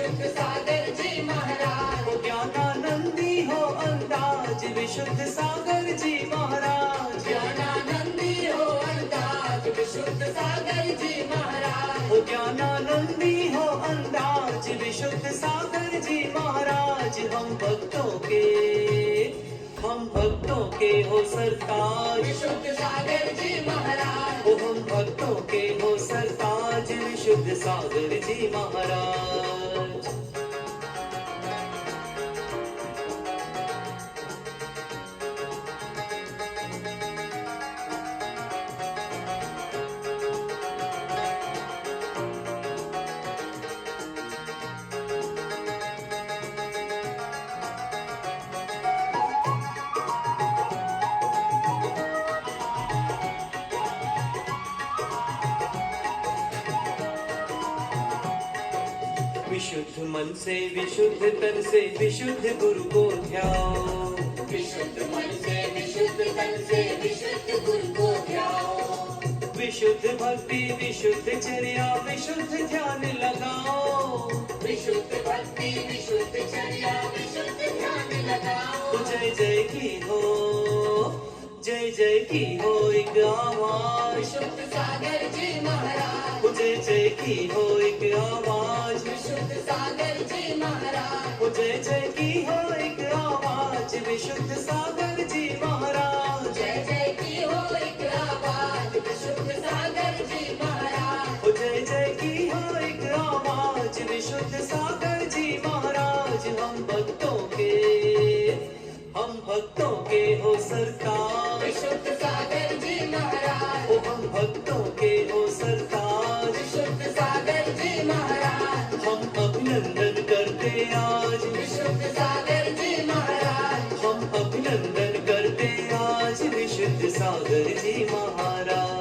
विशुद्ध सागर जी महाराज। ओ ज्ञानानंदी हो अंदाज विशुद्ध सागर जी महाराज। ज्ञानानंदी हो अंदाज विशुद्ध सागर जी महाराज। ओ ज्ञानानंदी हो अंदाज विशुद्ध सागर जी महाराज। हम भक्तों के हो सरताज विशुद्ध सागर जी महाराज। ओ हम भक्तों के हो सरताज विशुद्ध सागर जी महाराज। विशुद्ध मन से विशुद्ध तन से विशुद्ध गुरु को ध्याओ। विशुद्ध मन से विशुद्ध तन से विशुद्ध गुरु को ध्याओ। विशुद्ध भक्ति विशुद्ध चर्या विशुद्ध ध्यान लगाओ। विशुद्ध भक्ति विशुद्ध चर्या विशुद्ध ध्यान लगाओ। जय जय की हो एक आवाज विशुद्ध सागर जी महाराज। जय जय की हो एक आवाज विशुद्ध सागर जी महाराज। जय जय की हो एक आवाज विशुद्ध सागर जी महाराज। जय जय की हो एक आवाज विशुद्ध सागर जी महाराज। जय जय की हो एक आवाज विशुद्ध सागर जी महाराज। हम भक्तों के हो सरताज विशुद्ध सागर जी महाराज। ओ हम भक्तों के हो सरताज विशुद्ध सागर जी महाराज। हम अभिनंदन करते आज विशुद्ध सागर जी महाराज। हम अभिनंदन करते आज विशुद्ध सागर जी महाराज।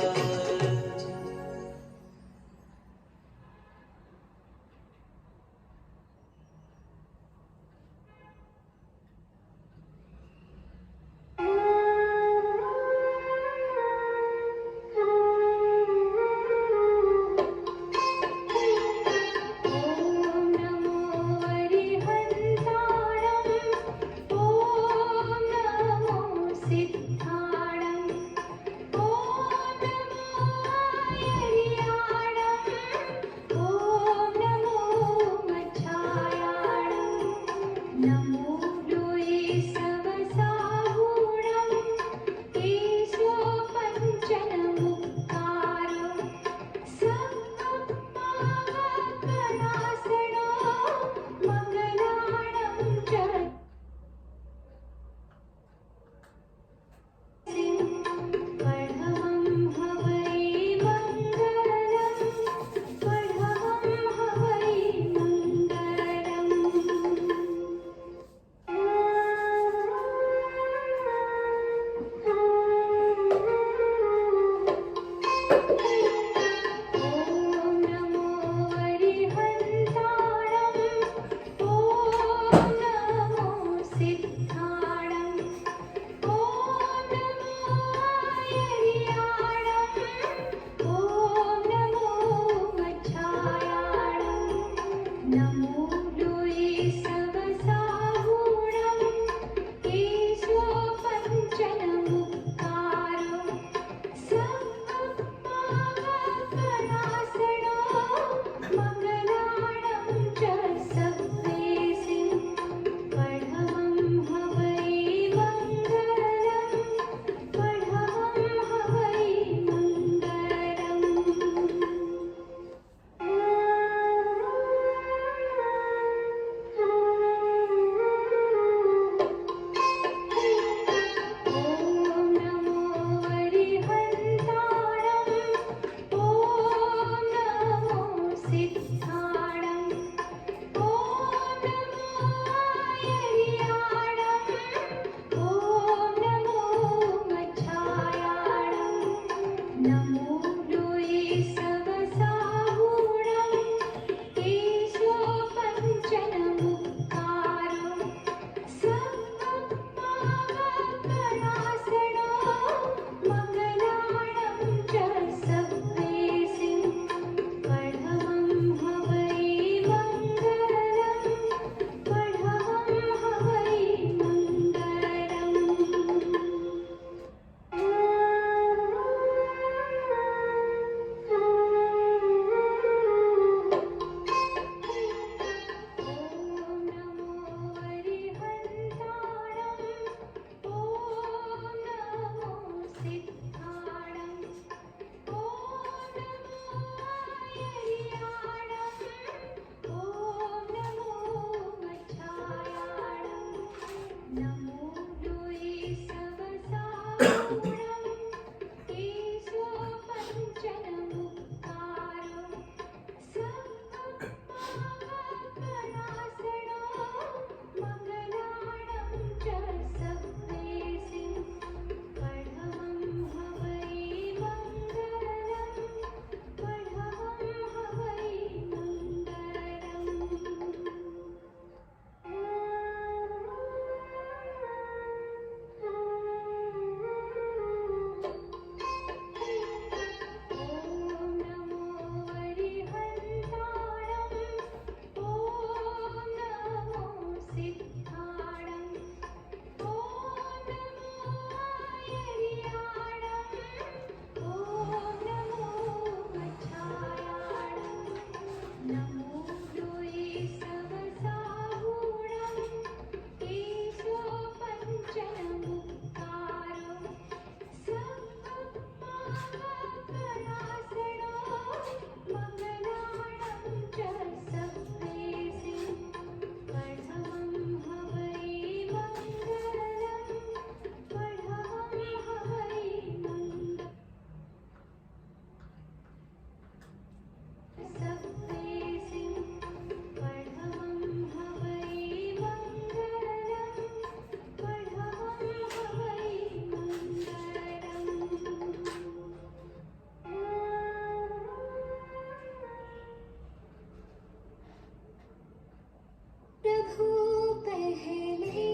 प्रभु पहले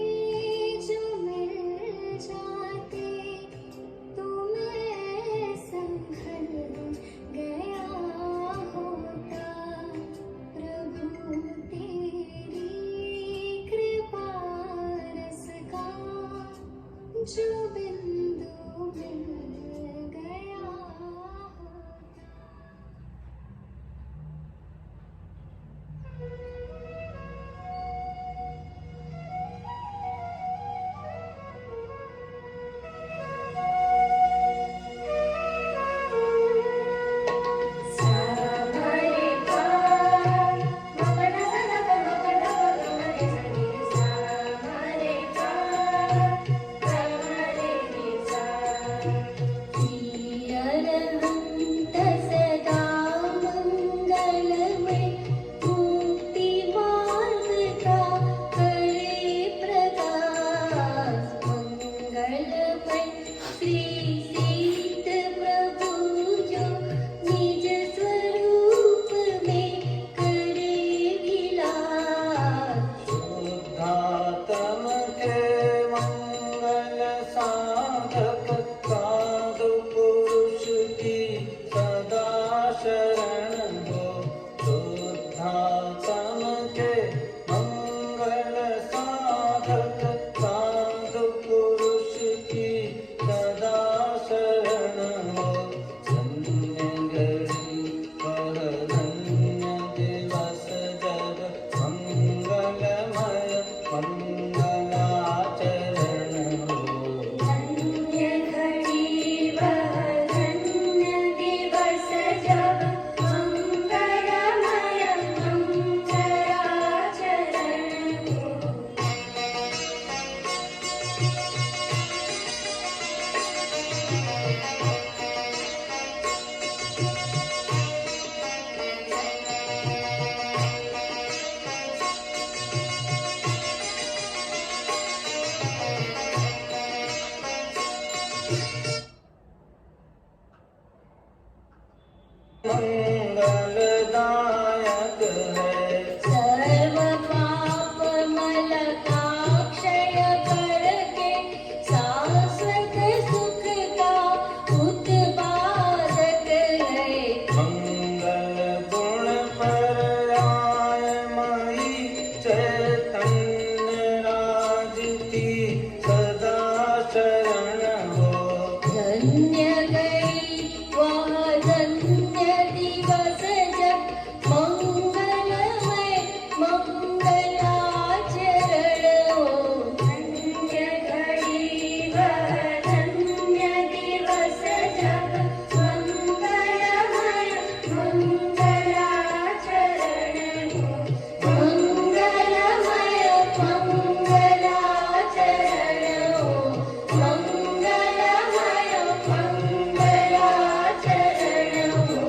जो मिल जाते तो मैं संभल गया होता। प्रभु तेरी कृपा रस का जो बिंदु मिल गया होता। अरहंत सदा मंगलमय मुक्ति मार्ग का करे प्रकाश। मंगलमय श्री सीत प्रभु जो निज स्वरूप में करे विलास। शुद्धात्म के मंगल साधक साधु पुरुष की सदा शरण हो। शुद्धात्म के मंगल साधक साधु पुरुष की सदा शरण हो। धन्य घड़ी वह धन्य दिवस जब मंगलमय मंगलाचरण हो। धन्य घड़ी वह धन्य दिवस जब मंगलमय मंगलाचरण हो। मंगलदायक है सर्व पाप मल का क्षय करके शाश्वत सुख का उत्पादक है। मंगल गुण पर्यायमयी चैतन्य राज की सदा शरण हो। धन्य गई वह धन्य दिवस जब मंगलमय मंगलाचरण हो। धन्य घड़ी वह धन्य दिवस जब मंगलमय मंगलाचरण हो। मंगलमय मंगलाचरण हो। मंगलमय मंगलाचरण हो।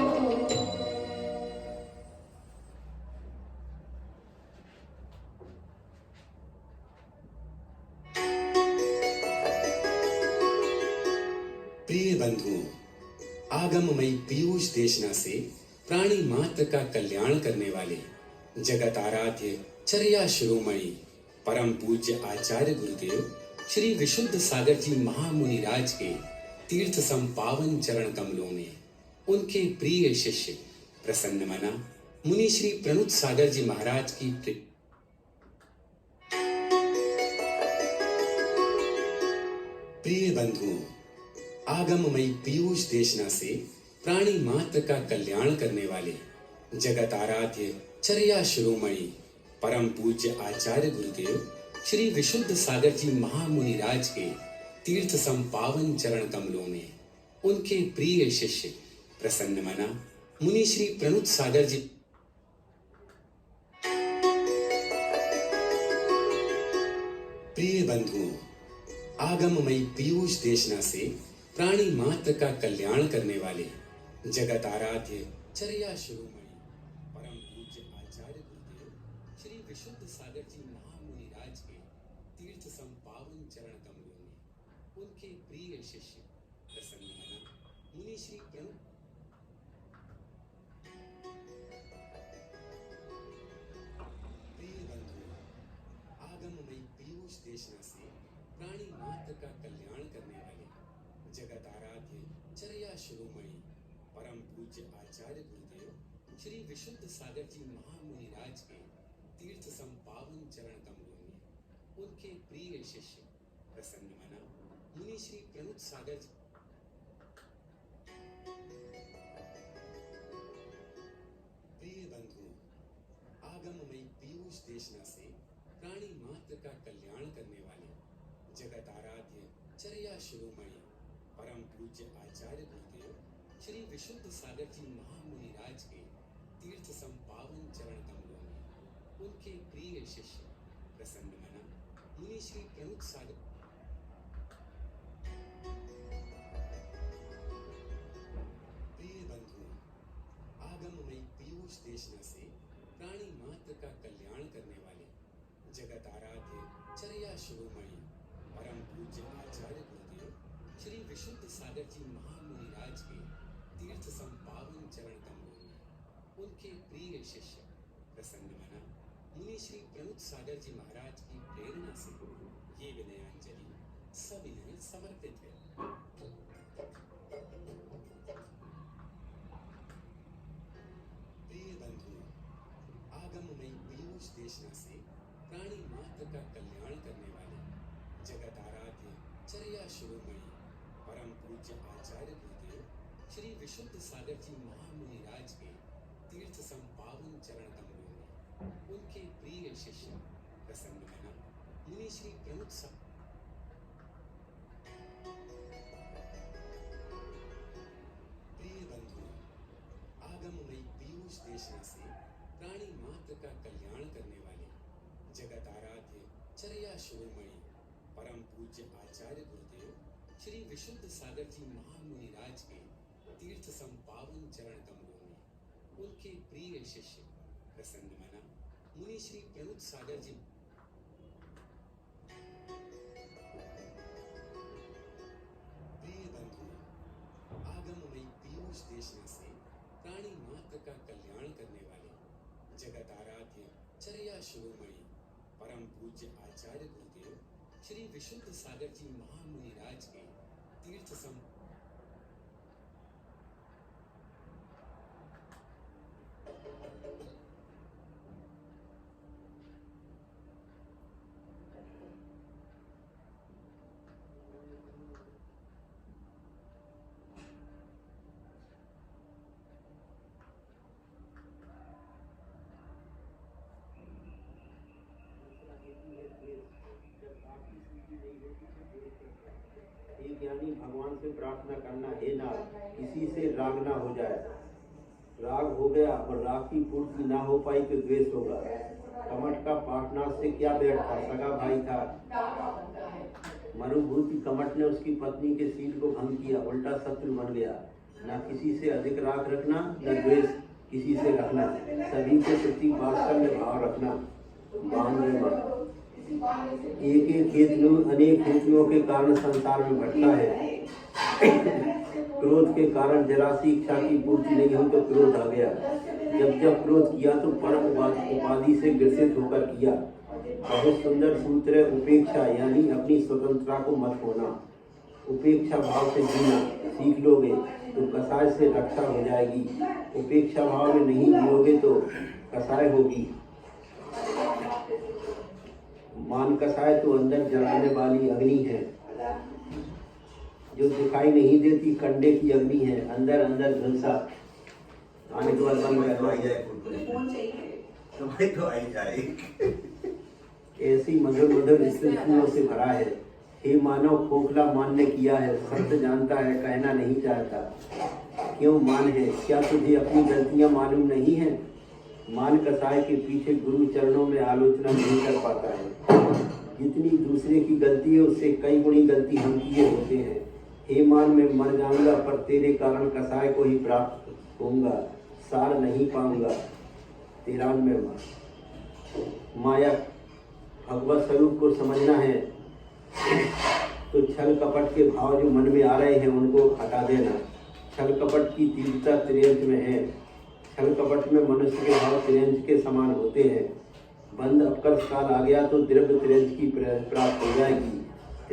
प्रिय बंधुओं, आगममयी पीयूष देशना से प्राणी मात्र का कल्याण करने वाले जगत आराध्य चर्या शिरोमणि परम पूज्य आचार्य गुरुदेव श्री विशुद्ध सागर जी महामुनि राज के तीर्थ संपावन चरण कमलों में उनके प्रिय शिष्य प्रसन्न मना मुनि श्री प्रणुत सागर जी महाराज की प्रिय बंधुओं, आगममयी पीयूष देशना से प्राणी मात्र का कल्याण करने वाले जगत आराध्य चर्या शिरोमणि परम पूज्य आचार्य गुरुदेव श्री विशुद्ध सागर जी महामुनि राज के तीर्थ संपावन चरण कमलों में उनके प्रिय शिष्य प्रसन्न मना मुनि श्री प्रणुत सागर जी प्रिय बंधुओं, आगममयी पीयूष देशना से प्राणी मात्र का कल्याण करने वाले जगत आराध्य चर्या शिरोमणि परम पूज्य आचार्य गुरुदेव श्री विशुद्ध सागर जी महामुनि राज के तीर्थ संपावन चरण कमलों में उनके प्रिय शिष्य प्रसन्न मना मुनि श्री प्रणुत प्रिय बंधुओं, मात्र का कल्याण करने वाले जगत आराध्य चर्या शिरोमणि परम पूज्य आचार्य गुरुदेव श्री विशुद्ध सागर जी महामुनि राज के तीर्थ संपावन चरण कमलों में उनके प्रिय शिष्य प्रसन्न मना मुनि श्री प्रमुख सागर जी प्रिय बंधु आगममयी पीयूष देशना से प्राणी मात्र का कल्याण करने वाले जगत आराध्य चर्या शिरोमणि परम पूज्य आचार्य गुरुदेव श्री विशुद्ध सागर जी महामुनि राज के तीर्थ संपावन चरण कमलों में उनके प्रिय शिष्य प्रसन्न मना मुनि श्री प्रमुख सागर प्रिय बंधु आगममयी पीयूष देशना से प्राणी मात्र का कल्याण करने वाले जगत आराध्य चर्या शिरोमणि परम पूज्य आचार्य गुरुदेव श्री विशुद्ध सागर जी महामुनि राज के तीर्थ संपावन चरण कमलों में उनके प्रिय शिष्य प्रसन्न मना मुनि श्री प्रमुख सागर जी महाराज की प्रेरणा से ये विनयांजलि सविनय समर्पित है। प्रिय बंधु आगममयी पीयूष देशना से प्राणी मात्र का कल्याण करने वाले जगत आराध्य चर्या शिरोमणि परम पूज्य आचार्य गुरुदेव श्री विशुद्ध सागर जी महामुनि राज के तीर्थ संपावन चरण कमलों में उनके प्रिय शिष्य प्रसन्न मना मुनि श्री प्रमुख प्रिय बंधु आगममयी पीयूष देशना से प्राणी मात्र का कल्याण करने वाले जगत आराध्य चर्या शिरोमणि परम पूज्य आचार्य गुरुदेव श्री विशुद्ध सागर जी महामुनि राज के तीर्थ संपावन चरण कमलों में उनके प्रिय शिष्य प्रसन्न मना मुनि श्री प्रमुख सागर जी प्रिय बंधु आगममयी पीयूष देशना से प्राणी मात्र का कल्याण करने वाले जगत आराध्य चर्या शिरोमणि परम पूज्य आचार्य गुरुदेव श्री विशुद्ध सागर जी महामुनि राज के तीर्थ सं एक यानी भगवान से प्रार्थना करना है ना किसी से राग ना हो जाए। राग हो गया और राग की पूर्ति ना हो पाई तो द्वेष होगा। कमठ का पाठनाथ से क्या बैठता, सगा भाई था। मरुभूति कमठ ने उसकी पत्नी के शील को भंग किया, उल्टा शत्रु बन गया। ना किसी से अधिक राग रखना, न द्वेष किसी से रखना, सभी के प्रति वात्सल्य भाव रखना। एक एक हेतु अनेक हेतुओं के कारण संसार में भटका है। क्रोध के कारण जरा सी इच्छा की पूर्ति नहीं हुई तो क्रोध आ गया। जब जब क्रोध किया तो परम उपाधि से ग्रसित होकर किया। बहुत सुंदर सूत्र है उपेक्षा, यानी अपनी स्वतंत्रता को मत खोना। उपेक्षा भाव से जीना सीख लोगे तो कसाय से रक्षा हो जाएगी। उपेक्षा भाव में नहीं जियोगे तो कसाय होगी। मान कसाय तो अंदर जलाने वाली अग्नि है, जो दिखाई नहीं देती कंडे की अग्नि है, अंदर अंदर झुलसा आने के बाद ऐसी मधुर मधुर स्मृतियों से भरा है। हे मानव खोखला मान ने किया है, सत्य जानता है कहना नहीं चाहता। क्यों मान है, क्या तुझे अपनी गलतियां मालूम नहीं है? मान कसाय के पीछे गुरु चरणों में आलोचना नहीं कर पाता है। जितनी दूसरे की गलती है उससे कई गुणी गलती हम किए होते हैं। हे मान मैं मर जाऊंगा पर तेरे कारण कसाय को ही प्राप्त होऊंगा, सार नहीं पाऊंगा। 93 माया भगवत स्वरूप को समझना है तो छल कपट के भाव जो मन में आ रहे हैं उनको हटा देना। छल कपट की तीव्रता त्रियंच में है। छल कपट में मनुष्य के भाव त्रियंच के समान होते हैं। बंद अपकर्ष काल आ गया तो द्रव्य त्रियंच की प्राप्त हो जाएगी।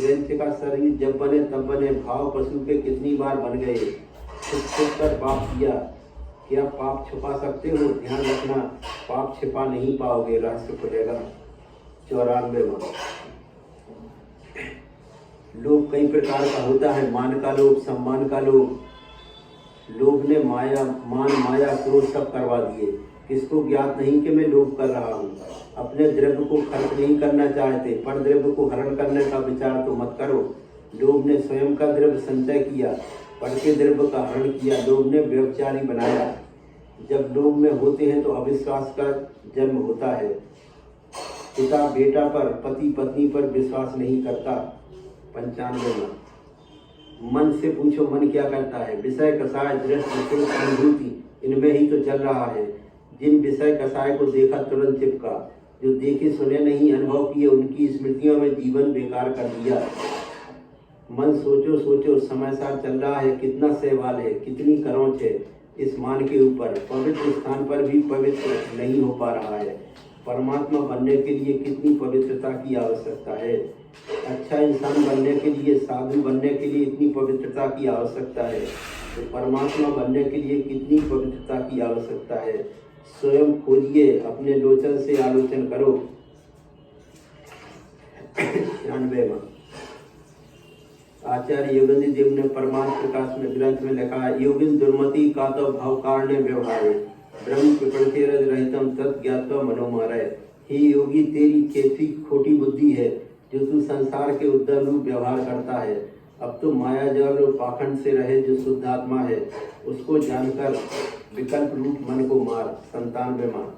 हिरण्य का शरीर जब बने तब बने, भाव पशु के कितनी बार बन गए, छुप कर पाप किया, क्या पाप छुपा सकते हो? ध्यान रखना, पाप छिपा नहीं पाओगे, रहस्य खुलेगा। 94वां लोभ कई प्रकार का होता है। मान का लोभ, सम्मान का लोभ। लोभ ने माया, मान, माया, क्रोध सब करवा दिए। किसको ज्ञात नहीं कि मैं लोभ कर रहा हूँ। अपने द्रव्य को खर्च नहीं करना चाहते, पर द्रव्य को हरण करने का विचार तो मत करो। लोभ ने स्वयं का द्रव्य संचय किया, पर के द्रव्य का हरण किया। लोभ ने व्यभिचारी बनाया। जब लोभ में होते हैं तो अविश्वास का जन्म होता है। पिता बेटा पर, पति पत्नी पर विश्वास नहीं करता। 95वां मन से पूछो, मन क्या करता है? विषय कसाय, दृष्टि, सुख, अनुभूति, इनमें ही तो चल रहा है। जिन विषय कसाय को देखा तुरंत चिपका, जो देखे सुने नहीं, अनुभव किए, उनकी स्मृतियों में जीवन बेकार कर दिया। मन सोचो सोचो, समय साथ चल रहा है, कितना सहवाल है, कितनी करोच है इस मान के ऊपर। पवित्र स्थान पर भी पवित्र नहीं हो पा रहा है। परमात्मा बनने के लिए कितनी पवित्रता की आवश्यकता है। अच्छा इंसान बनने के लिए, साधु बनने के लिए इतनी पवित्रता की आवश्यकता है, तो परमात्मा बनने के लिए कितनी पवित्रता की आवश्यकता है। स्वयं खोजिए, अपने लोचन से आलोचन करो। 96वां आचार्य योगेंद्र देव ने परमार्थ प्रकाश में ग्रंथ में लिखा है, योगिन दुर्मति का तो भाव कारण व्यवहार ब्रह्म प्रकृति रहितम तत् ज्ञात्वा मनोमारय। हे योगी, तेरी कैसी खोटी बुद्धि है जो तू संसार के उद्धर रूप व्यवहार करता है। अब तो माया जाल और पाखंड से रहे, जो शुद्ध आत्मा है उसको जानकर विकल्प रूप मन को मार। 97वां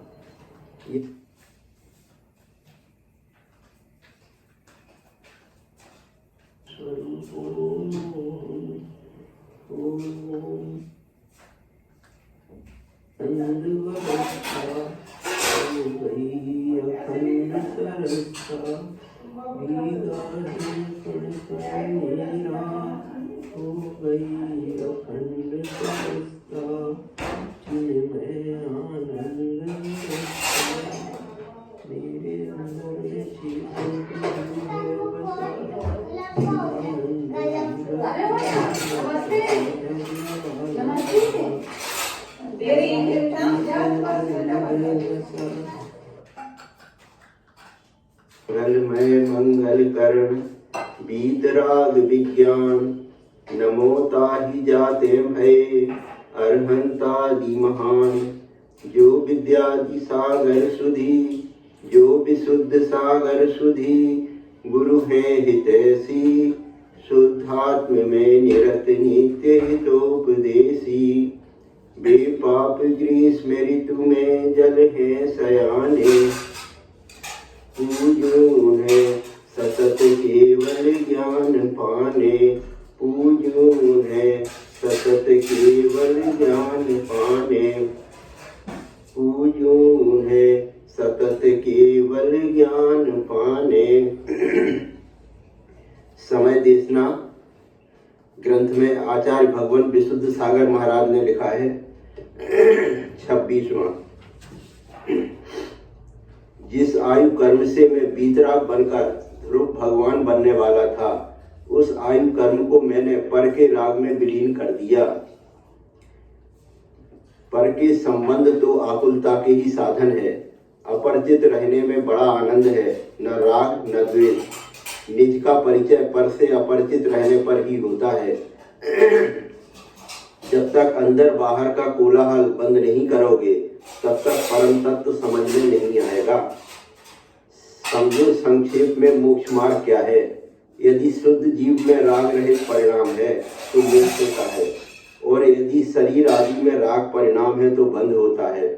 फलमय मंगल करण बीतराग विज्ञान, नमो ताहि जाते भय अरहंतादि महान। जो विद्यादि सागर सुधी, जो विशुद्ध सागर सुधी, गुरु है हितैषी, शुद्धात्म में निरत नित्य हितोपदेशी। बेपाप ग्रीष्म ऋतु में जल है सयाने, पूजो है सतत केवल ज्ञान पाने। पूजो है सतत केवल ज्ञान पाने। पूजो है सतत केवल ज्ञान पाने। समय देशना ग्रंथ में आचार्य भगवान विशुद्ध सागर महाराज ने लिखा है। 26वां जिस आयु कर्म से मैं वीतराग बनकर ध्रुव भगवान बनने वाला था, उस आयु कर्म को मैंने पर के राग में विलीन कर दिया। पर के संबंध तो आकुलता के ही साधन है। अपरिचित रहने में बड़ा आनंद है, न राग न द्वेष। निज का परिचय पर से अपरिचित रहने पर ही होता है। जब तक अंदर बाहर का कोलाहल बंद नहीं करोगे, तब तक परम तत्व समझ में नहीं आएगा। समझो संक्षेप में मोक्ष मार्ग क्या है। यदि शुद्ध जीव में राग रहित परिणाम है तो मोक्ष होता है, और यदि शरीर आदि में राग परिणाम है तो बंध होता है।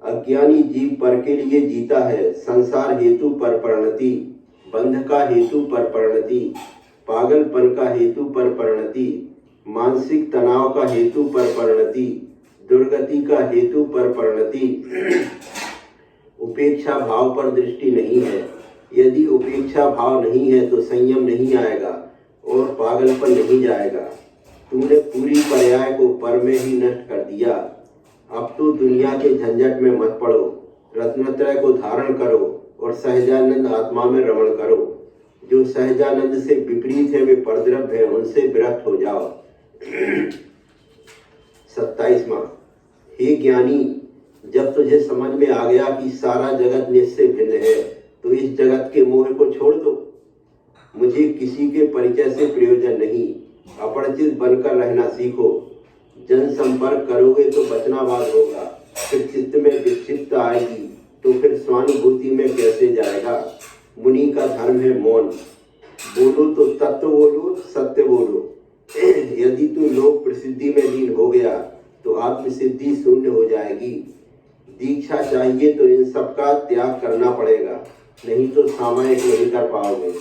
अज्ञानी जीव पर के लिए जीता है, संसार हेतु पर परिणति, बंध का हेतु पर परिणति, पागलपन का हेतु पर परिणति, मानसिक तनाव का हेतु पर परिणति, दुर्गति का हेतु पर परिणति। उपेक्षा भाव पर दृष्टि नहीं है। यदि उपेक्षा भाव नहीं है तो संयम नहीं आएगा और पागलपन नहीं जाएगा। तुमने पूरी पर्याय को पर में ही नष्ट कर दिया। अब तो दुनिया के झंझट में मत पड़ो, रत्नत्रय को धारण करो और सहजानंद आत्मा में रमण करो। जो सहजानंद से विपरीत है वे परद्रव्य है, उनसे विरक्त हो जाओ। 27वां, हे ज्ञानी, जब तुझे समझ में आ गया कि सारा जगत निजसे भिन्न है तो इस जगत के मोह को छोड़ दो। मुझे किसी के परिचय से प्रयोजन नहीं, अपरिचित बनकर रहना सीखो। जन संपर्क करोगे तो वचनावाद होगा, फिर चित्त में विक्षिप्तता आएगी तो फिर स्वानुभूति में कैसे जाएगा। मुनि का धर्म है मौन, बोलो तो तत्व बोलो, सत्य बोलो। यदि तू लोक प्रसिद्धि में लीन हो गया तो आत्मसिद्धि शून्य हो जाएगी। दीक्षा चाहिए तो इन सब का त्याग करना पड़ेगा, नहीं तो सामायिक नहीं कर पाओगे।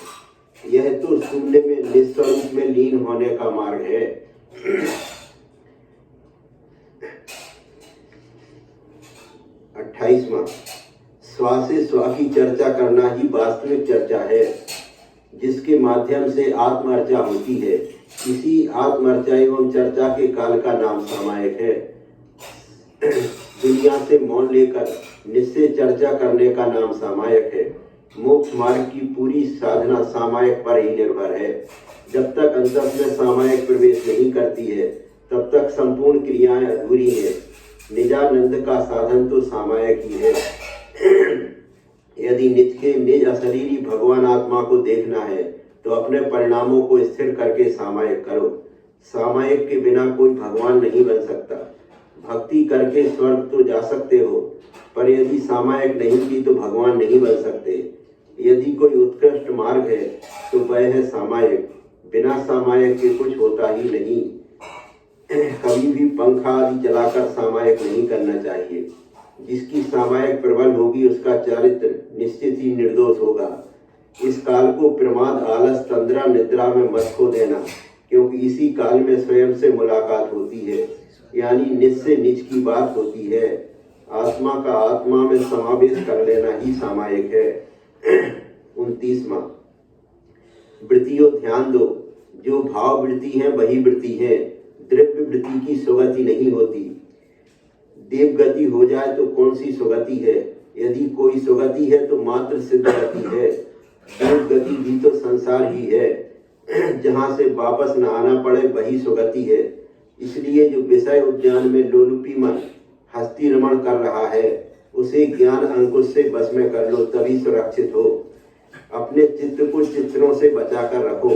यह तो शून्य में निस्वरूप में लीन होने का मार्ग है। 28वां, स्वा से स्वा की चर्चा करना ही वास्तविक चर्चा है, जिसके माध्यम से आत्मर्चा होती है। इसी आत्मर्चा एवं चर्चा के काल का नाम सामायिक है। दुनिया से मौन लेकर निश्चय चर्चा करने का नाम सामायिक है। मोक्ष मार्ग की पूरी साधना सामायिक पर ही निर्भर है। जब तक अंतर में सामायिक प्रवेश नहीं करती है तब तक संपूर्ण क्रियाएं अधूरी है। निजानंद का साधन तो सामायिक ही है। यदि निज के निज अशरीरी भगवान आत्मा को देखना है तो अपने परिणामों को स्थिर करके सामायिक करो। सामायिक के बिना कोई भगवान नहीं बन सकता। भक्ति करके स्वर्ग तो जा सकते हो, पर यदि सामायिक नहीं की तो भगवान नहीं बन सकते। यदि कोई उत्कृष्ट मार्ग है तो वह है सामायिक। बिना सामायिक के कुछ होता ही नहीं। कभी भी पंखा आदि चलाकर सामायिक नहीं करना चाहिए। जिसकी सामायिक प्रबल होगी उसका चरित्र निश्चित ही निर्दोष होगा। इस काल को प्रमाद, आलस, तंद्रा, निद्रा में मत खो देना, क्योंकि इसी काल में स्वयं से मुलाकात होती है, यानी निज से निज की बात होती है। आत्मा का आत्मा में समावेश कर लेना ही सामायिक है। 29वां, वृत्तियों ध्यान दो, जो भाव वृत्ति है वही वृत्ति है। द्रव्य वृत्ति की सुगति नहीं होती। देव गति हो जाए तो कौन सी सुगति है? यदि कोई सुगति है तो मात्र सिद्ध गति है। देव गति भी तो संसार ही है, जहाँ से वापस न आना पड़े वही सुगति है। इसलिए जो विषय उद्यान में लोलुपी मन हस्ती रमण कर रहा है उसे ज्ञान अंकुश से बस में कर लो, तभी सुरक्षित हो। अपने चित्त को चित्रों से बचा कर रखो।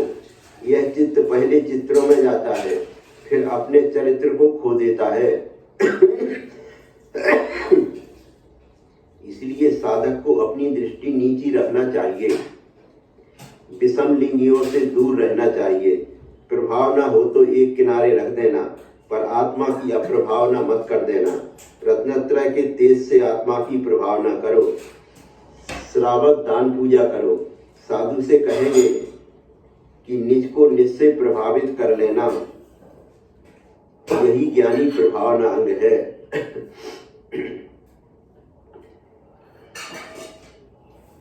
यह चित्त पहले चित्रों में जाता है, फिर अपने चरित्र को खो देता है। इसलिए साधक को अपनी दृष्टि नीची रखना चाहिए, विषम लिंगियों से दूर रहना चाहिए। प्रभावना हो तो एक किनारे रख देना, पर आत्मा की अप्रभावना मत कर देना। रत्नत्रय के तेज से आत्मा की प्रभावना करो। श्रावक दान पूजा करो। साधु से कहेंगे कि निज को निज से प्रभावित कर लेना, यही ज्ञानी प्रभावना अंग है।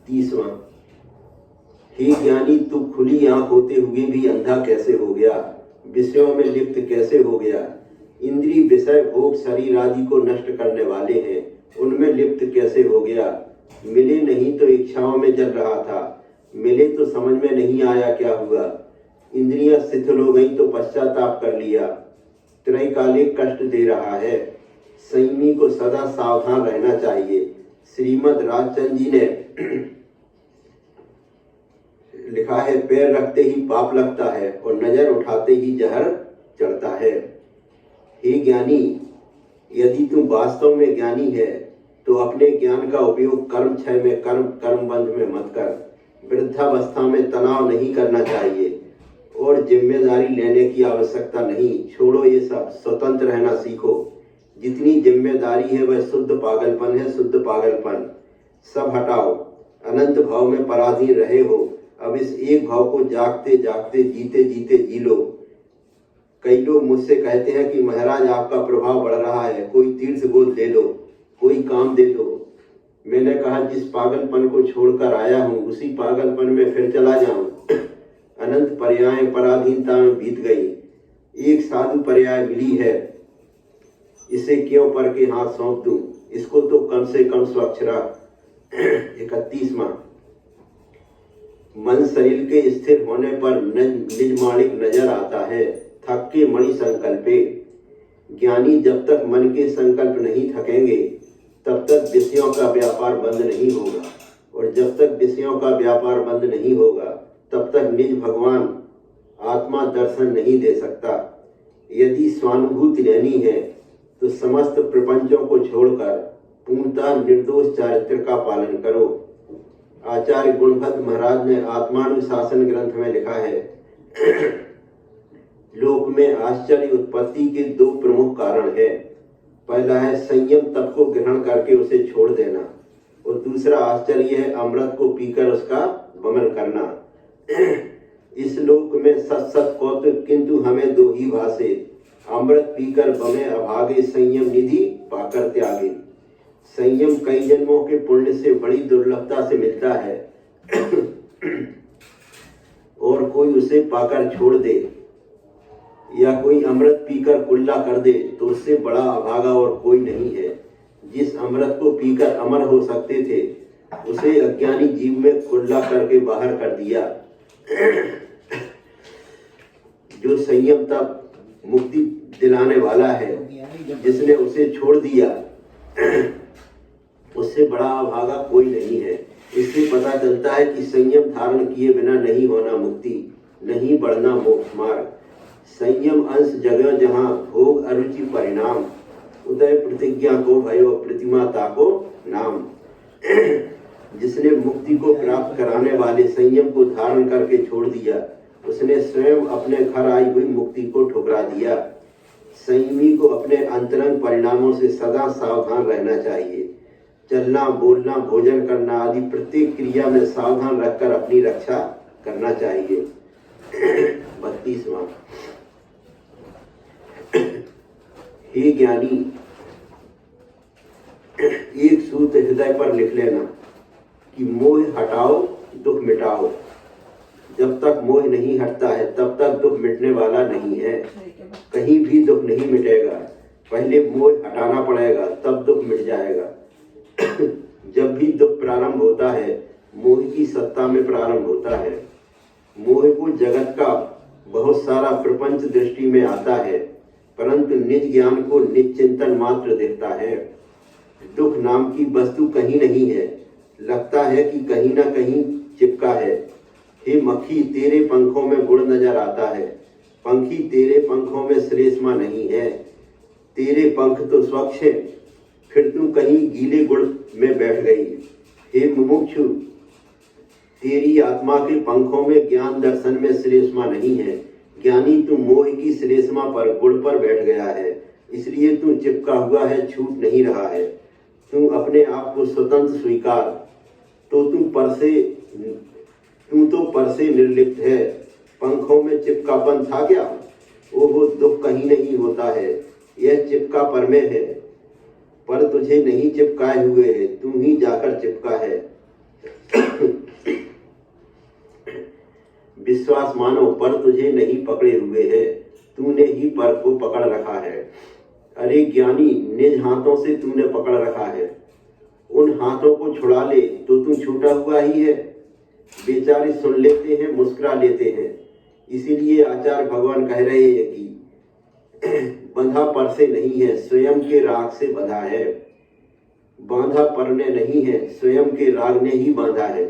30वां, हे ज्ञानी, तू खुली आंख होते हुए भी अंधा कैसे हो गया? विषयों में लिप्त कैसे हो गया? इंद्रिय विषय भोग शरीर आदि को नष्ट करने वाले हैं, उनमें लिप्त कैसे हो गया? मिले नहीं तो इच्छाओं में जल रहा था, मिले तो समझ में नहीं आया क्या हुआ। इंद्रियां शिथिल हो गई तो पश्चाताप कर लिया। त्रैकालिक कष्ट दे रहा है। संयमी को सदा सावधान रहना चाहिए। श्रीमद् राजचंद्र जी ने लिखा है, पैर रखते ही पाप लगता है और नजर उठाते ही जहर चढ़ता है। हे ज्ञानी, यदि तू वास्तव में ज्ञानी है तो अपने ज्ञान का उपयोग कर्म क्षय में, कर्म बंध में मत कर। वृद्धावस्था में तनाव नहीं करना चाहिए और जिम्मेदारी लेने की आवश्यकता नहीं। छोड़ो ये सब, स्वतंत्र रहना सीखो। जितनी जिम्मेदारी है वह शुद्ध पागलपन है, शुद्ध पागलपन। सब हटाओ। अनंत भाव में पराधीन रहे हो, अब इस एक भाव को जागते जागते जीते जीते जी लो। कई लोग मुझसे कहते हैं कि महाराज आपका प्रभाव बढ़ रहा है, कोई तीर्थ गोद ले लो, कोई काम दे दो। मैंने कहा, जिस पागलपन को छोड़कर आया हूँ उसी पागलपन में फिर चला जाऊं। अनंत पर्याय पराधीनता में बीत गई। एक साधु पर्याय मिली है, इसे क्यों पर के हाथ सौंप दूं? इसको तो कम से कम स्वच्छ रख। 31वां, मन शरीर के स्थिर होने पर निज माणिक नजर आता है, थक के मणि संकल्पे। ज्ञानी जब तक मन के संकल्प नहीं थकेंगे तब तक विषयों का व्यापार बंद नहीं होगा, और जब तक विषयों का व्यापार बंद नहीं होगा तब तक निज भगवान आत्मा दर्शन नहीं दे सकता। यदि स्वानुभूति लेनी है तो समस्त प्रपंचों को छोड़कर पूर्णतः निर्दोष चारित्र का पालन करो। आचार्य गुणभद्र महाराज ने आत्मानुशासन ग्रंथ में लिखा है, लोक में आश्चर्य उत्पत्ति के दो प्रमुख कारण है। पहला है संयम तप को ग्रहण करके उसे छोड़ देना, और दूसरा आश्चर्य है अमृत को पीकर उसका वमन करना। इस लोक में सत सत कौतुक, किंतु हमें दो ही भाषे, अमृत पीकर बमे अभागे, संयम निधि पाकर त्यागे। संयम कई जन्मों के पुण्य से बड़ी दुर्लभता से मिलता है और कोई उसे पाकर छोड़ दे या कोई अमृत पीकर कुल्ला कर दे तो उससे बड़ा अभागा और कोई नहीं है। जिस अमृत को पीकर अमर हो सकते थे उसे अज्ञानी जीव में कुल्ला करके बाहर कर दिया। जो संयम तब मुक्ति दिलाने वाला है, जिसने उसे छोड़ दिया उससे बड़ा अभागा कोई नहीं है। इससे पता चलता है कि संयम धारण किए बिना नहीं होना मुक्ति, नहीं बढ़ना मोक्ष मार्ग। संयम अंश जगह जहाँ भोग अरुचि परिणाम, उदय प्रतिज्ञा को भयो प्रतिमाता को नाम। जिसने मुक्ति को प्राप्त कराने वाले संयम को धारण करके छोड़ दिया उसने स्वयं अपने घर आई हुई मुक्ति को ठुकरा दिया। संयमी को अपने अंतरंग परिणामों से सदा सावधान रहना चाहिए। चलना, बोलना, भोजन करना आदि प्रत्येक क्रिया में सावधान रखकर अपनी रक्षा करना चाहिए। 32वां। हे ज्ञानी, एक सूत्र हृदय पर लिख लेना कि मोह हटाओ दुख मिटाओ। जब तक मोह नहीं हटता है तब तक दुख मिटने वाला नहीं है। कहीं भी दुख नहीं मिटेगा, पहले मोह हटाना पड़ेगा तब दुख मिट जाएगा। जब भी दुख प्रारंभ होता है मोह की सत्ता में प्रारंभ होता है। मोह को जगत का बहुत सारा प्रपंच दृष्टि में आता है, परंतु निज ज्ञान को निज चिंतन मात्र देखता है। दुख नाम की वस्तु कहीं नहीं है, लगता है कि कहीं ना कहीं चिपका है। हे मक्खी, तेरे पंखों में गुड़ नजर आता है, पंखी तेरे पंखों में श्लेष्मा नहीं है। तेरे पंख तो स्वच्छ है, फिर तू कहीं गीले गुड़ में बैठ गई। हे मुमुक्षु, तेरी आत्मा के पंखों में ज्ञान दर्शन में श्लेष्मा नहीं है। ज्ञानी तू मोह की श्लेष्मा पर गुड़ पर बैठ गया है, इसलिए तू चिपका हुआ है, छूट नहीं रहा है। तू अपने आप को स्वतंत्र स्वीकार, तो तू पर से निर्लिप्त है। पंखों में चिपकापन था क्या? ओहो, दुख कहीं नहीं होता है, यह चिपका पर में है, पर तुझे नहीं चिपकाए हुए है, तू ही जाकर चिपका है। विश्वास मानो, पर तुझे नहीं पकड़े हुए है, तूने ही पर को पकड़ रखा है। अरे ज्ञानी, निज हाथों से तूने पकड़ रखा है, उन हाथों को छुड़ा ले तो तू छूटा हुआ ही है। बेचारे सुन लेते हैं, मुस्कुरा लेते हैं। इसीलिए आचार्य भगवान कह रहे हैं कि बंधा पर से नहीं है, स्वयं के राग से बंधा है। बांधा पर ने नहीं है, स्वयं के राग ने ही बांधा है।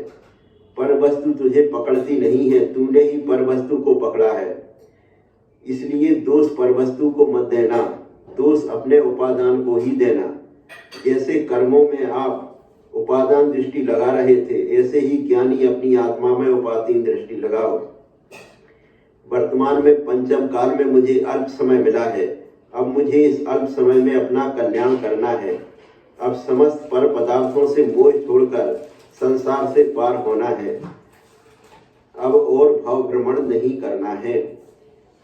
पर वस्तु तुझे पकड़ती नहीं है, तूने ही पर वस्तु को पकड़ा है। इसलिए दोष पर वस्तु को मत देना, दोष अपने उपादान को ही देना। जैसे कर्मों में आप उपादान दृष्टि लगा रहे थे, ऐसे ही ज्ञानी अपनी आत्मा में उपादान दृष्टि लगाओ। वर्तमान में पंचम काल में मुझे अल्प समय मिला है, अब मुझे इस अल्प समय में अपना कल्याण करना है। अब समस्त पर पदार्थों से मोह छोड़कर संसार से पार होना है। अब और भाव भ्रमण नहीं करना है।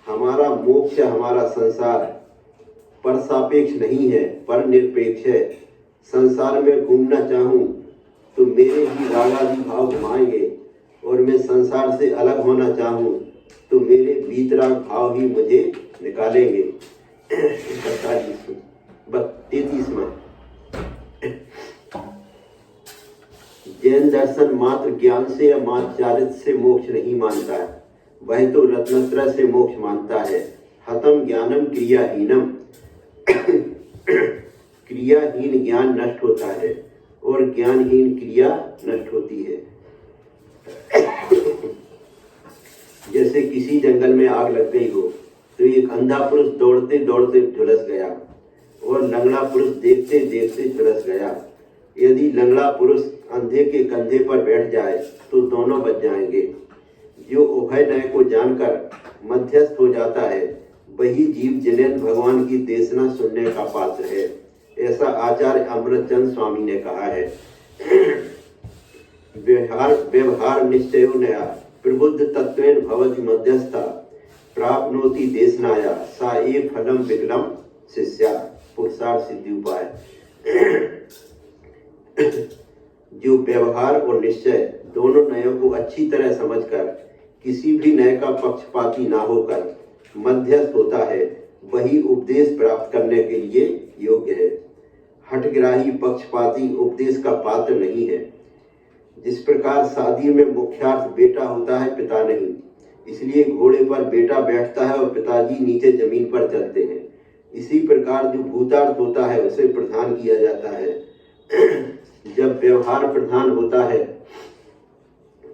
हमारा मोक्ष, हमारा संसार पर सापेक्ष नहीं है, पर निरपेक्ष है। संसार में घूमना चाहूं तो मेरे ही रागादि भाव घुमाएंगे, और मैं संसार से अलग होना चाहूं तो मेरे वीतराग भाव ही मुझे निकालेंगे। 33वां। जैन दर्शन मात्र ज्ञान से या मात्र चारित्र से मोक्ष नहीं मानता है, वह तो रत्नत्रय से मोक्ष मानता है। हतम ज्ञानम क्रियाहीनम क्रियाहीन ज्ञान नष्ट होता है और ज्ञानहीन क्रिया नष्ट होती है। जैसे किसी जंगल में आग लग गई हो तो एक अंधा पुरुष दौड़ते दौड़ते झुलस गया और लंगड़ा पुरुष देखते देखते झुलस गया। यदि लंगड़ा पुरुष अंधे के कंधे पर बैठ जाए तो दोनों बच जाएंगे। जो उभय नय को जानकर मध्यस्थ हो जाता है वही जीव जिनेन्द्र भगवान की देशना सुनने का पात्र है, ऐसा आचार्य अमृतचंद स्वामी ने कहा है। व्यवहार निश्चयो नया प्रबुद्ध तत्वेन भवति मध्यस्था प्राप्नोति देशनाया सा ए फलम विकलम शिष्या पुरुषार्थ सिद्धि उपाय। जो व्यवहार और निश्चय दोनों नयों को अच्छी तरह समझकर किसी भी नय का पक्षपाती ना होकर मध्यस्थ होता है वही उपदेश प्राप्त करने के लिए योग्य है। हठग्राही पक्षपाती उपदेश का पात्र नहीं है। जिस प्रकार शादी में मुख्यार्थ बेटा होता है पिता नहीं, इसलिए घोड़े पर बेटा बैठता है और पिताजी नीचे जमीन पर चलते हैं, इसी प्रकार जो भूतार्थ होता है उसे प्रधान किया जाता है। जब व्यवहार प्रधान होता है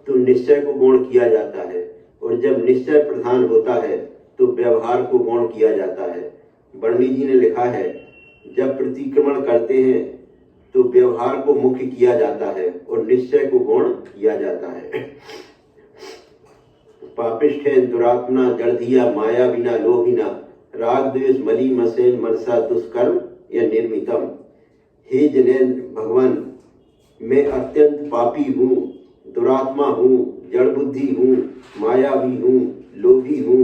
तो निश्चय को गौण किया जाता है और जब निश्चय प्रधान होता है तो व्यवहार को गौण किया जाता है। बर्णी जी ने लिखा है, जब प्रतिक्रमण करते हैं तो व्यवहार को मुख्य किया जाता है और निश्चय को गौण किया जाता है। पापिष्ठ है दुरात्मा जड़धिया माया बिना लोभिना राग द्वेष मली मसेन मनसा दुष्कर्म या निर्मितम। हे जिनेन्द्र भगवान, मैं अत्यंत पापी हूँ, दुरात्मा हूँ, जड़ बुद्धि हूँ, मायावी हूँ, लोभी हूँ।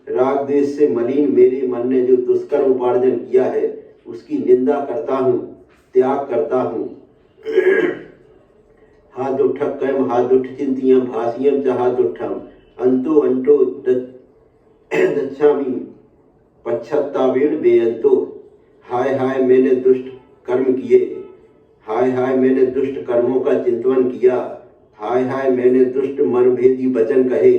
राग द्वेष से मलिन मेरे मन ने जो दुष्कर्म उपार्जन किया है उसकी निंदा करता हूँ, त्याग करता हूँ। हादुष्ठक कयम हादुष्ठ चिंतियम भासियम च हादुष्ठम अंतो अंतो दच्छामि पश्चात्तावेन बेअंतो। हाय हाय मैंने दुष्ट कर्म किए, हाय हाय मैंने दुष्ट कर्मों का चिंतन किया, हाय हाय मैंने दुष्ट मनभेदी वचन कहे।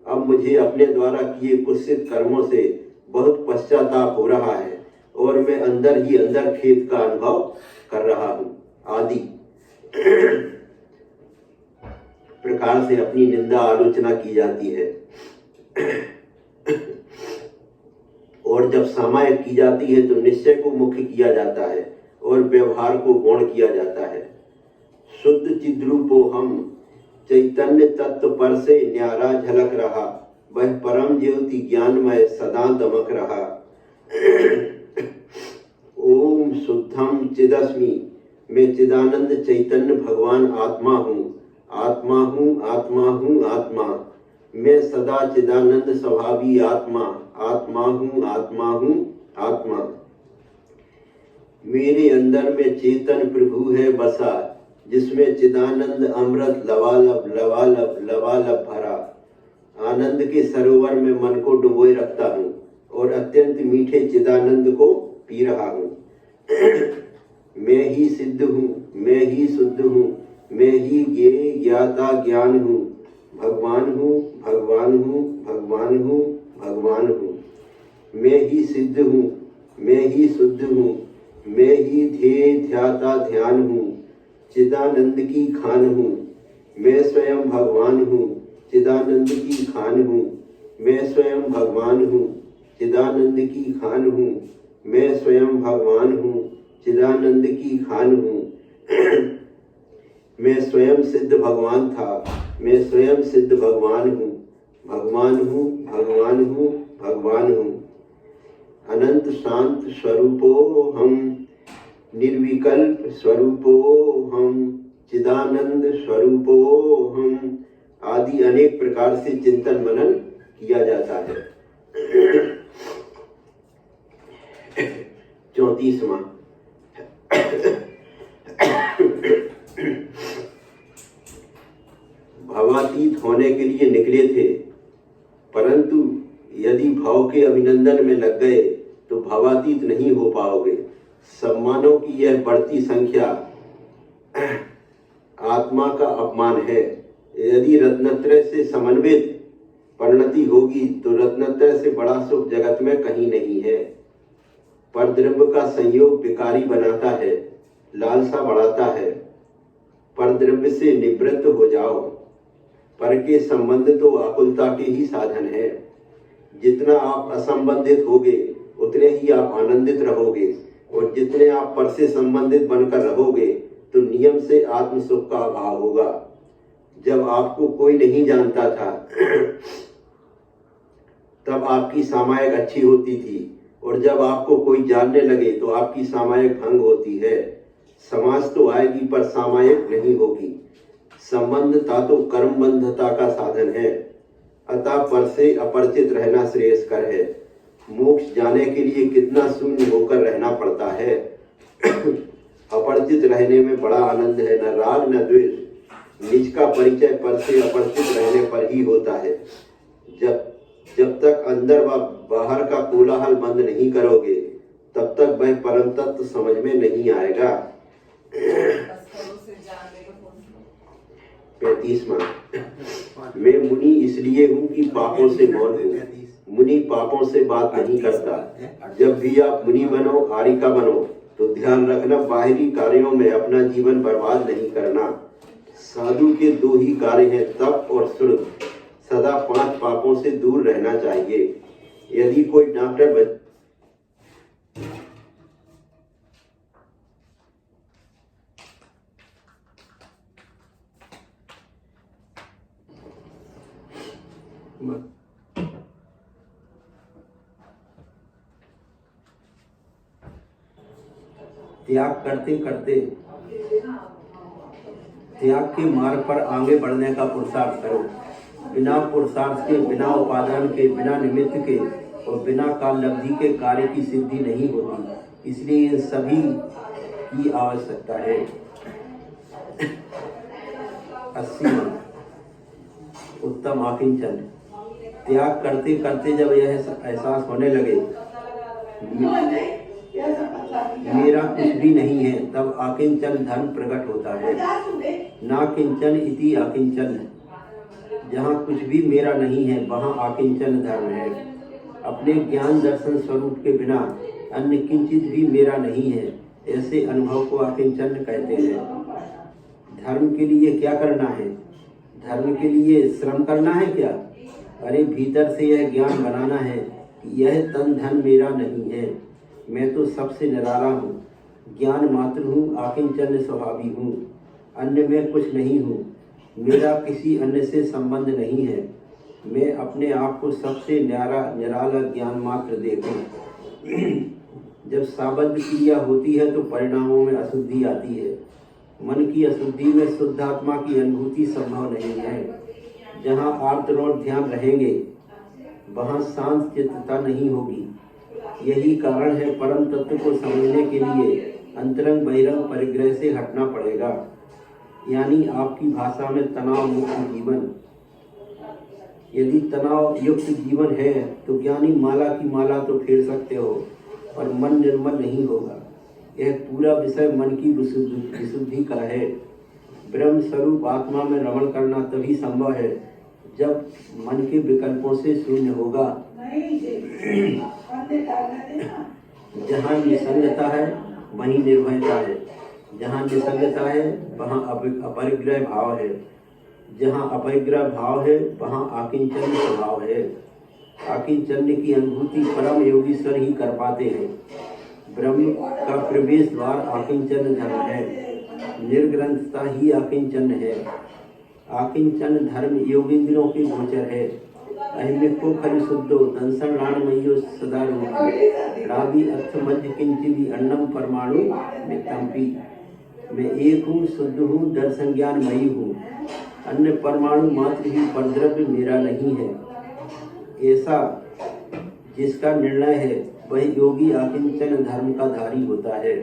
अब मुझे अपने द्वारा किए कुत्सित कर्मों से बहुत पश्चाताप हो रहा है और मैं अंदर ही अंदर खेद का अनुभव कर रहा हूँ आदि प्रकार से अपनी निंदा आलोचना की जाती है। और जब सामायिक की जाती है तो निश्चय को मुख्य किया जाता है और व्यवहार को गौण किया जाता है। शुद्ध चिद्रूपो हम चैतन्य तत्व पर से न्यारा झलक रहा, वह परम ज्योति ज्ञानमय सदा दमक रहा। ओम शुद्धम चिदस्मि, मैं चिदानंद चैतन्य भगवान आत्मा हूँ, आत्मा हूँ, आत्मा हूँ, आत्मा। मैं सदा चिदानंद स्वभावी आत्मा, आत्मा हूँ, आत्मा हूँ, आत्मा। मेरे अंदर में चेतन प्रभु है बसा, जिसमें चिदानंद अमृत लवालब लवालब लवालब भरा। आनंद के सरोवर में मन को डुबोए रखता हूँ और अत्यंत मीठे चिदानंद को पी रहा हूँ। मैं ही सिद्ध हूँ, मैं ही शुद्ध हूँ, मैं ही ज्ञेय ज्ञाता ज्ञान हूँ, भगवान हूँ, भगवान हूँ, भगवान हूँ, भगवान हूँ। मैं ही सिद्ध हूँ, मैं ही शुद्ध हूँ, मैं ही ध्येय ध्याता ध्यान हूँ, चिदानंद की खान हूँ। मैं स्वयं भगवान हूँ, चिदानंद की खान हूँ। मैं स्वयं भगवान हूँ, चिदानंद की खान हूँ। मैं स्वयं भगवान हूँ, चिदानंद की खान हूँ। मैं स्वयं सिद्ध भगवान था, मैं स्वयं सिद्ध भगवान हूँ, भगवान हूँ, भगवान हूँ, भगवान हूँ। अनंत शांत स्वरूपो हम, निर्विकल्प स्वरूपो हम, चिदानंद स्वरूपो हम आदि अनेक प्रकार से चिंतन मनन किया जाता है। 34वां भावातीत होने के लिए निकले थे, परंतु यदि भाव के अभिनंदन में लग गए तो भावातीत नहीं हो पाओगे। सम्मानों की यह बढ़ती संख्या आत्मा का अपमान है। यदि रत्नत्रय से समन्वित परिणति होगी तो रत्नत्रय से बड़ा सुख जगत में कहीं नहीं है। परद्रव्य का संयोग विकारी बनाता है, लालसा बढ़ाता है। परद्रव्य से निवृत्त हो जाओ। पर के संबंध तो आकुलता के ही साधन है। जितना आप असंबंधित होगे उतने ही आप आनंदित रहोगे, और जितने आप पर से संबंधित बनकर रहोगे तो नियम से आत्म सुख का अभाव होगा। जब आपको कोई नहीं जानता था तब आपकी सामायिक अच्छी होती थी, और जब आपको कोई जानने लगे तो आपकी सामायिक भंग होती है। समाज तो आएगी पर सामायिक नहीं होगी। संबंधता तो कर्म बंधता का साधन है। अतः पर से अपरिचित रहना श्रेयस्कर है। मोक्ष जाने के लिए कितना शून्य होकर रहना पड़ता है। अपरिचित रहने में बड़ा आनंद है, न राग न द्वेष। निज का परिचय पर से अपरिचित रहने पर ही होता है। जब तक अंदर व बाहर का कोलाहल बंद नहीं करोगे तब तक वह परम तत्व समझ में नहीं आएगा। 35वां। मैं मुनि इसलिए हूँ कि पापों से मौन हूँ। मुनि पापों से बात नहीं करता। जब भी आप मुनि बनो, आरिका बनो, तो ध्यान रखना बाहरी कार्यों में अपना जीवन बर्बाद नहीं करना। साधु के दो ही कार्य हैं, तप और श्रुत। सदा 5 पापों से दूर रहना चाहिए। यदि कोई डॉक्टर त्याग करते करते त्याग के मार्ग पर आगे बढ़ने का पुरुषार्थ करो। बिना पुरुषार्थ के, बिना उपादान के, बिना निमित्त के और बिना काल लब्धि के कार्य की सिद्धि नहीं होती। इसलिए इन सभी की आवश्यकता है। 80वां। उत्तम आकिंचन। त्याग करते करते जब यह एहसास होने लगे मेरा कुछ भी नहीं है, तब आकिंचन धर्म प्रकट होता है। ना किंचन इति आकिंचन। जहाँ कुछ भी मेरा नहीं है वहाँ आकिंचन धर्म है। अपने ज्ञान दर्शन स्वरूप के बिना अन्य किंचित भी मेरा नहीं है, ऐसे अनुभव को आकिंचन कहते हैं। धर्म के लिए क्या करना है? धर्म के लिए श्रम करना है क्या? अरे भीतर से यह ज्ञान बनाना है कि यह तन धन मेरा नहीं है, मैं तो सबसे निराला हूँ, ज्ञान मात्र हूँ, आकिंचन स्वभावी हूँ, अन्य में कुछ नहीं हूँ, मेरा किसी अन्य से संबंध नहीं है, मैं अपने आप को सबसे निराला ज्ञान मात्र देखूं। जब साबद्ध क्रिया होती है तो परिणामों में अशुद्धि आती है। मन की अशुद्धि में शुद्ध आत्मा की अनुभूति संभव नहीं है। जहाँ आर्तरोध ध्यान रहेंगे वहाँ शांत चित्तता नहीं होगी। यही कारण है परम तत्व को समझने के लिए अंतरंग बहिरंग परिग्रह से हटना पड़ेगा, यानी आपकी भाषा में तनाव मुक्त जीवन। यदि तनाव युक्त जीवन है तो ज्ञानी माला की माला तो फेर सकते हो पर मन निर्मल नहीं होगा। यह पूरा विषय मन की विशुद्धि का है। ब्रह्म स्वरूप आत्मा में रमण करना तभी संभव है जब मन के विकल्पों से शून्य होगा। जहाँ निसंगता है वहीं निर्भयता है, जहाँ निसंगता है वहाँ अपरिग्रह भाव है, जहाँ अपरिग्रह भाव है वहाँ आकिंचन स्वभाव है। आकिंचन की अनुभूति परम योगीश्वर ही कर पाते हैं। ब्रह्म का प्रवेश द्वार आकिंचन धर्म है, निर्ग्रंथता ही आकिंचन है। आकिंचन धर्म योगींद्रों के गोचर है। अहिमिको खरि शुद्धो दंसन राणमयो सदा रूपी रावी अर्थ मध्य किंचिदी अन्नम परमाणु नित्यम्पी। मैं एक हूँ, शुद्ध हूँ, दर्शन ज्ञान मयी हूँ, अन्य परमाणु मात्र ही परद्रव्य मेरा नहीं है। ऐसा जिसका निर्णय है वह योगी आकिंचन धर्म का धारी होता है।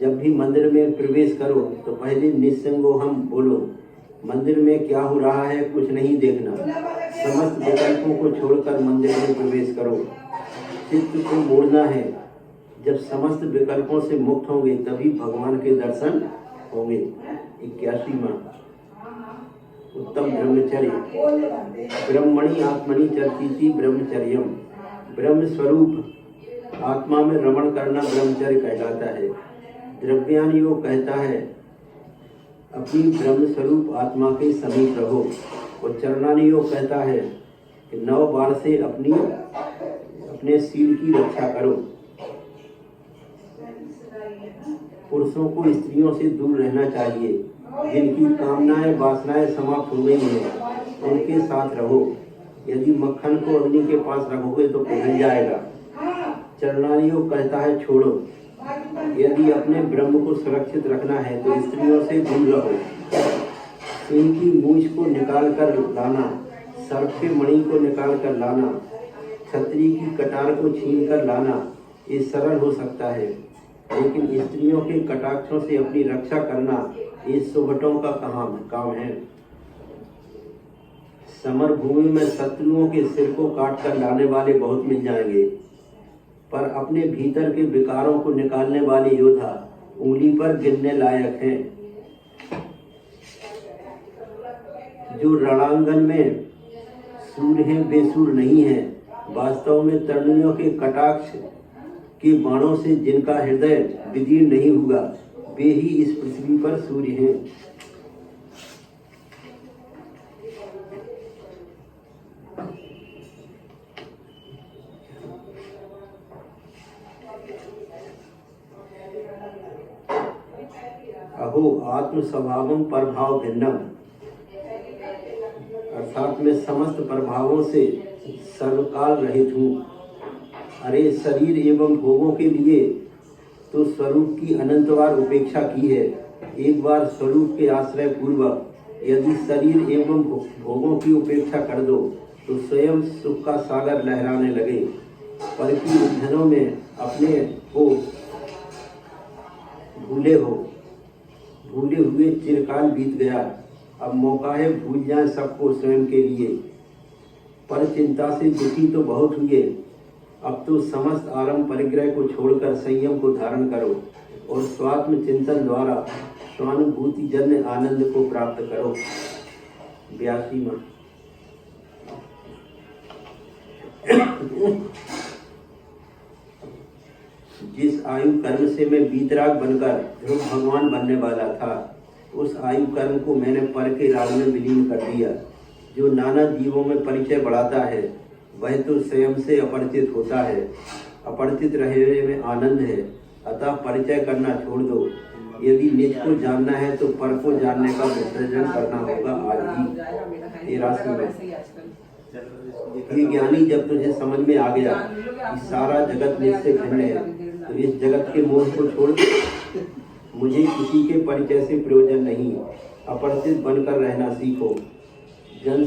जब भी मंदिर में प्रवेश करो तो पहले निस्संगो हम बोलो। मंदिर में क्या हो रहा है कुछ नहीं देखना, समस्त विकल्पों को छोड़कर मंदिर में प्रवेश करो। चित्त को मोड़ना है। जब समस्त विकल्पों से मुक्त होंगे तभी भगवान के दर्शन होंगे। 81वां उत्तम ब्रह्मचर्य। ब्रह्मणि आत्मनि चर्चिति ब्रह्मचर्यम। ब्रह्म स्वरूप आत्मा में रमण करना ब्रह्मचर्य कहलाता है। द्रव्यान योग कहता है अपनी ब्रह्म स्वरूप आत्मा के समीप रहो। और चरणानि योग कहता है कि 9 बार से अपने शील की रक्षा करो। पुरुषों को स्त्रियों से दूर रहना चाहिए। जिनकी कामनाएं वासनाएं समाप्त हो गई हैं उनके साथ रहो। यदि मक्खन को अग्नि के पास रखोगे तो पिघल जाएगा। चरणानि योग कहता है छोड़ो। यदि अपने ब्रह्म को सुरक्षित रखना है तो स्त्रियों से दूर रहो। सिंह की मूछ को निकाल कर लाना, सर्प के मणि को निकाल कर लाना, छतरी की कटार को छीन कर लाना ये सरल हो सकता है, लेकिन स्त्रियों के कटाक्षों से अपनी रक्षा करना ये सुभटों का काम है। समर भूमि में शत्रुओं के सिर को काट कर लाने वाले बहुत मिल जाएंगे, पर अपने भीतर के विकारों को निकालने वाले योद्धा उंगली पर गिनने लायक हैं। जो रणांगन में सूर हैं बेसूर नहीं है। वास्तव में तरुणियों के कटाक्ष के बाणों से जिनका हृदय विदीर्ण नहीं हुआ वे ही इस पृथ्वी पर सूर्य हैं। अहो आत्म स्वभावम प्रभाव भिन्नम, अर्थात मैं समस्त प्रभावों से सर्वकाल रहित हूँ। अरे शरीर एवं भोगों के लिए तो स्वरूप की अनंतवार उपेक्षा की है। एक बार स्वरूप के आश्रय पूर्वक यदि शरीर एवं भोगों की उपेक्षा कर दो तो स्वयं सुख का सागर लहराने लगे। पर की उलझनों में अपने को भूले हुए चिरकाल बीत गया। अब मौका है भूल जाए सबको स्वयं के लिए। पर चिंता से दुखी तो बहुत हुए। अब तो समस्त आरंभ परिग्रह को छोड़कर संयम को धारण करो और स्वात्म चिंतन द्वारा स्वानुभूति जन्य आनंद को प्राप्त करो। 82वां जिस आयु कर्म से मैं वीतराग बनकर ध्रुव भगवान बनने वाला था उस आयु कर्म को मैंने पर के राग में विलीन कर दिया। जो नाना जीवों में परिचय बढ़ाता है वह तो स्वयं से अपरिचित होता है। अपरिचित रहने में आनंद है, अतः परिचय करना छोड़ दो। यदि निज को जानना है तो पर को जानने का विसर्जन करना होगा आज ही। 83वां ये ज्ञानी जब तुझे समझ में आ गया कि सारा जगत मुझसे भिन्न है तो इस जगत के मोह को छोड़ मुझे किसी के परिचय से प्रयोजन नहीं। अपरिचित बनकर रहना सीखो। जन